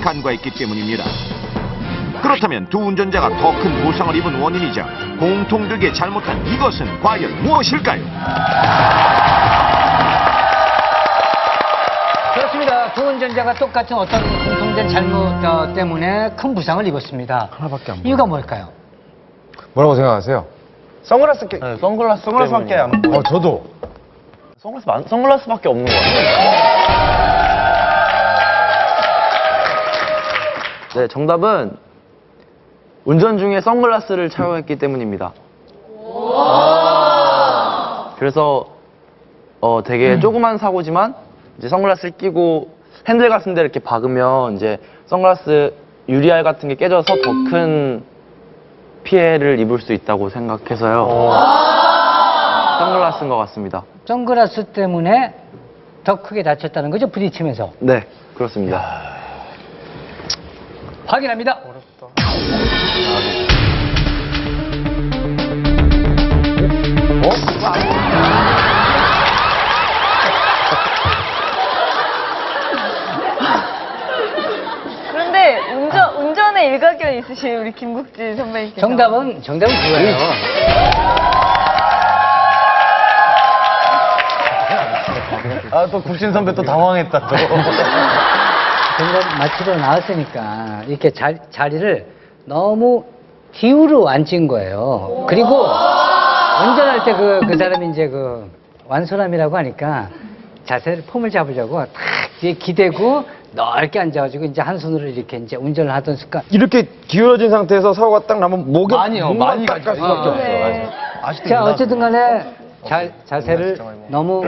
간과했기 때문입니다. 그렇다면 두 운전자가 더 큰 부상을 입은 원인이자 공통되게 잘못한 이것은 과연 무엇일까요? 그렇습니다. 두 운전자가 똑같은 어떤 공통된 잘못 때문에 큰 부상을 입었습니다. 하나밖에 안 보여요. 이유가 뭘까요? 뭐라고 생각하세요? 선글라스 네, 선글라스 선글라스밖에 안 때문이에요. 저도. 선글라스밖에 없는 것 같아요. 네, 정답은 운전 중에 선글라스를 착용했기 때문입니다. 그래서 되게 조그만 사고지만 이제 선글라스를 끼고 핸들 같은 데 이렇게 박으면 이제 선글라스 유리알 같은 게 깨져서 더 큰 피해를 입을 수 있다고 생각해서요. 선글라스인 것 같습니다. 선글라스 때문에 더 크게 다쳤다는 거죠? 부딪히면서. 네, 그렇습니다. 확인합니다. 그런데 운전에 일가견 있으신 우리 김국진 선배님께서 정답은 그거예요. 아, 또 국진 선배 또 당황했다, 또. 정답 맞추러 나왔으니까 이렇게 자리를 너무 기울어 앉은 거예요. 그리고 운전할 때 그 사람이 이제 그 완소남이라고 하니까 자세를 폼을 잡으려고 탁 뒤에 기대고 넓게 앉아가지고 이제 한 손으로 이렇게 이제 운전을 하던 습관. 이렇게 기울어진 상태에서 사고가 딱 나면 목에 많이 갈 수밖에 없어요. 네. 자, 어쨌든 간에 자세를 너무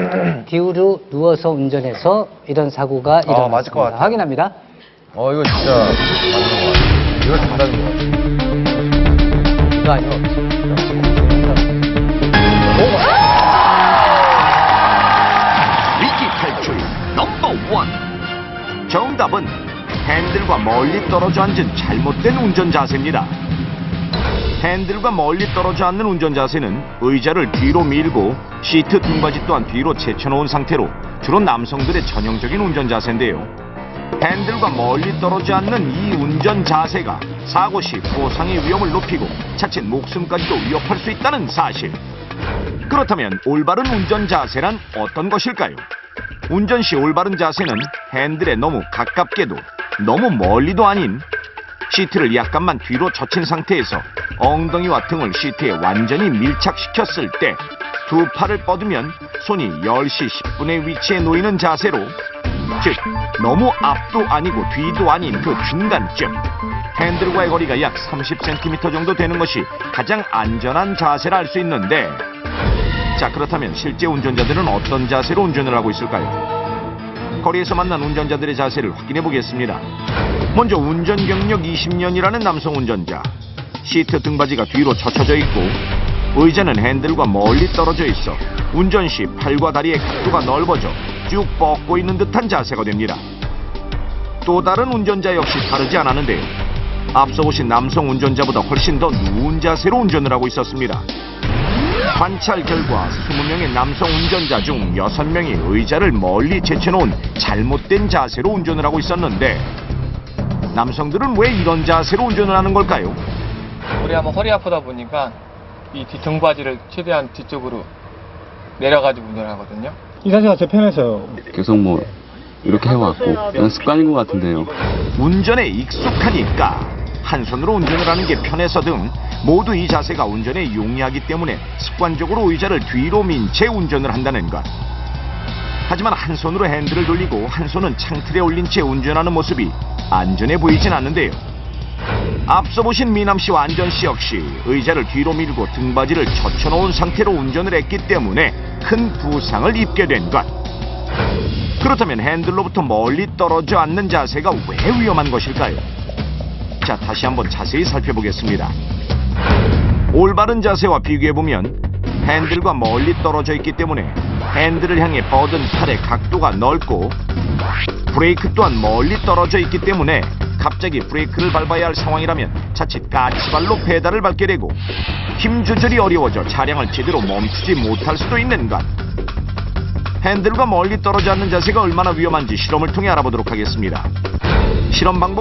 기울여 누워서 운전해서 이런 사고가 맞을 것 일어났습니다. 같아요. 확인합니다. 이거 진짜 맞는 거 같아요. 이거 정답인 거 같아요. 이거 아니고. 위기 탈출 넘버 원. 정답은 핸들과 멀리 떨어져 앉은 잘못된 운전 자세입니다. 핸들과 멀리 떨어져 앉는 운전 자세는 의자를 뒤로 밀고 시트 등받이 또한 뒤로 제쳐놓은 상태로 주로 남성들의 전형적인 운전 자세인데요. 핸들과 멀리 떨어져 앉는 이 운전 자세가 사고 시 포상의 위험을 높이고 자칫 목숨까지도 위협할 수 있다는 사실. 그렇다면 올바른 운전 자세란 어떤 것일까요? 운전 시 올바른 자세는 핸들에 너무 가깝게도 너무 멀리도 아닌 시트를 약간만 뒤로 젖힌 상태에서 엉덩이와 등을 시트에 완전히 밀착시켰을 때 두 팔을 뻗으면 손이 10시 10분의 위치에 놓이는 자세로, 즉 너무 앞도 아니고 뒤도 아닌 그 중간쯤, 핸들과의 거리가 약 30cm 정도 되는 것이 가장 안전한 자세라 할 수 있는데, 자, 그렇다면 실제 운전자들은 어떤 자세로 운전을 하고 있을까요? 거리에서 만난 운전자들의 자세를 확인해 보겠습니다. 먼저 운전 경력 20년이라는 남성 운전자. 시트 등받이가 뒤로 젖혀져 있고 의자는 핸들과 멀리 떨어져 있어 운전 시 팔과 다리의 각도가 넓어져 쭉 뻗고 있는 듯한 자세가 됩니다. 또 다른 운전자 역시 다르지 않았는데요. 앞서 보신 남성 운전자보다 훨씬 더 누운 자세로 운전을 하고 있었습니다. 관찰 결과 20명의 남성 운전자 중 6명이 의자를 멀리 제쳐놓은 잘못된 자세로 운전을 하고 있었는데, 남성들은 왜 이런 자세로 운전을 하는 걸까요? 우리 한번 허리 아프다 보니까 이 등받이를 최대한 뒤쪽으로 내려가지고 운전을 하거든요. 이 자세가 제 편해서요. 계속 뭐 이렇게 해왔고 그냥 습관인 것 같은데요. 운전에 익숙하니까, 한 손으로 운전을 하는 게 편해서 등 모두 이 자세가 운전에 용이하기 때문에 습관적으로 의자를 뒤로 민 채 운전을 한다는 것. 하지만 한 손으로 핸들을 돌리고 한 손은 창틀에 올린 채 운전하는 모습이 안전해 보이진 않는데요. 앞서 보신 미남씨와 안전씨 역시 의자를 뒤로 밀고 등받이를 젖혀놓은 상태로 운전을 했기 때문에 큰 부상을 입게 된 것. 그렇다면 핸들로부터 멀리 떨어져 앉는 자세가 왜 위험한 것일까요? 자, 다시 한번 자세히 살펴보겠습니다. 올바른 자세와 비교해보면 핸들과 멀리 떨어져 있기 때문에 핸들을 향해 뻗은 팔의 각도가 넓고, 브레이크 또한 멀리 떨어져 있기 때문에 갑자기 브레이크를 밟아야 할 상황이라면 자칫 까치발로 페달을 밟게 되고 힘 조절이 어려워져 차량을 제대로 멈추지 못할 수도 있는 것. 핸들과 멀리 떨어져 앉는 자세가 얼마나 위험한지 실험을 통해 알아보도록 하겠습니다. 실험 방법